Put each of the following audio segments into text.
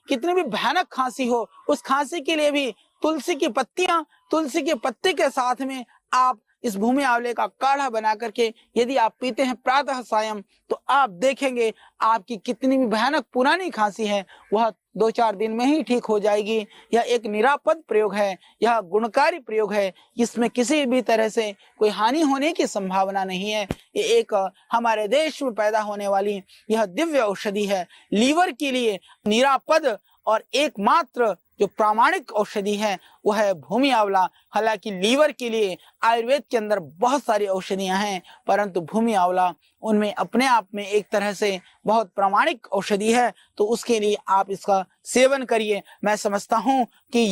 कितनी भी भयानक खांसी हो, उस खांसी के लिए भी तुलसी की पत्तियां, तुलसी के पत्ते के साथ में आप इस भूमि आंवले का काढ़ा बना करके यदि आप पीते हैं प्रातः सायं, तो आप देखेंगे आपकी कितनी भी भयानक पुरानी खांसी है वह 2-4 दिन में ही ठीक हो जाएगी। यह एक निरापद प्रयोग है, यह गुणकारी प्रयोग है, इसमें किसी भी तरह से कोई हानि होने की संभावना नहीं है। ये एक हमारे देश में पैदा होने वाली यह दिव्य औषधि है, लीवर के लिए निरापद और एकमात्र जो प्रामाणिक औषधि है वह है भूमि आंवला। हालांकि लीवर के लिए आयुर्वेद के अंदर बहुत सारी औषधियां हैं, परंतु भूमि आंवला उनमें अपने आप में एक तरह से बहुत प्रामाणिक औषधि है, तो उसके लिए आप इसका सेवन करिए। मैं समझता हूं कि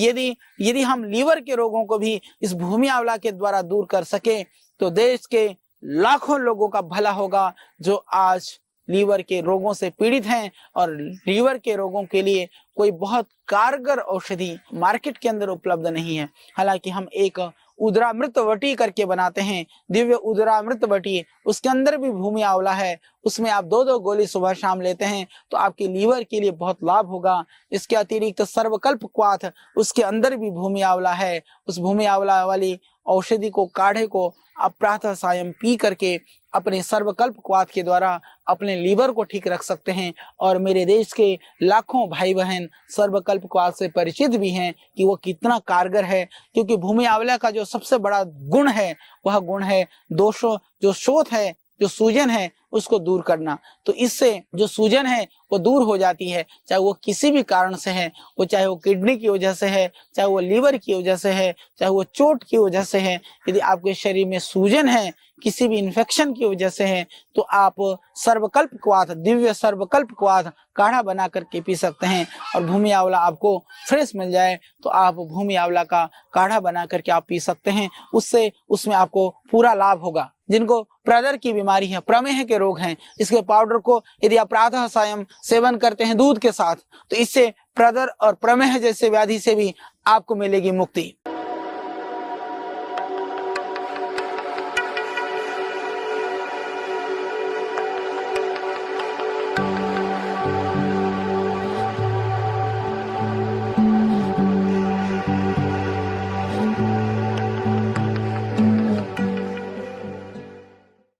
यदि हम लीवर के रोगों को भी इस भूमि आंवला के द्वारा दूर कर सके तो देश के लाखों लोगों का भला होगा जो आज लीवर के रोगों से पीड़ित हैं। और लीवर के रोगों के लिए कोई बहुत कारगर औषधि मार्केट के अंदर उपलब्ध नहीं है। हालांकि हम एक उदरामृत वटी करके बनाते हैं, दिव्य उदरामृत वटी, उसके अंदर भी भूमि आंवला है, उसमें आप 2-2 गोली सुबह शाम लेते हैं तो आपके लीवर के लिए बहुत लाभ होगा। इसके अतिरिक्त सर्वकल्प क्वाथ, उसके अंदर भी भूमि आंवला है। उस भूमि आंवला वाली औषधि को, काढ़े को आप प्रातः सायं पी करके अपने सर्वकल्प क्वाथ के द्वारा अपने लीवर को ठीक रख सकते हैं। और मेरे देश के लाखों भाई बहन सर्वकल्प क्वाथ से परिचित भी हैं कि वो कितना कारगर है, क्योंकि भूमि आंवला का जो सबसे बड़ा गुण है वह गुण है दोषों, जो शोथ है, जो सूजन है, उसको दूर करना। तो इससे जो सूजन है वो दूर हो जाती है, चाहे वो किसी भी कारण से है, वो चाहे वो किडनी की वजह से है, चाहे वो लीवर की वजह से है, चाहे वो चोट की वजह से है। यदि आपके शरीर में सूजन है, किसी भी इन्फेक्शन की वजह से है, तो आप सर्वकल्प क्वाथ, दिव्य सर्वकल्प क्वाथ काढ़ा बना करके पी सकते हैं। और भूमि आंवला आपको फ्रेश मिल जाए तो आप भूमि आंवला का काढ़ा बना करके आप पी सकते हैं, उससे उसमें आपको पूरा लाभ होगा। जिनको प्रदर की बीमारी है, प्रमेह के रोग हैं, इसके पाउडर को यदि आप प्रातः सायं सेवन करते हैं दूध के साथ, तो इससे प्रदर और प्रमेह जैसे व्याधि से भी आपको मिलेगी मुक्ति।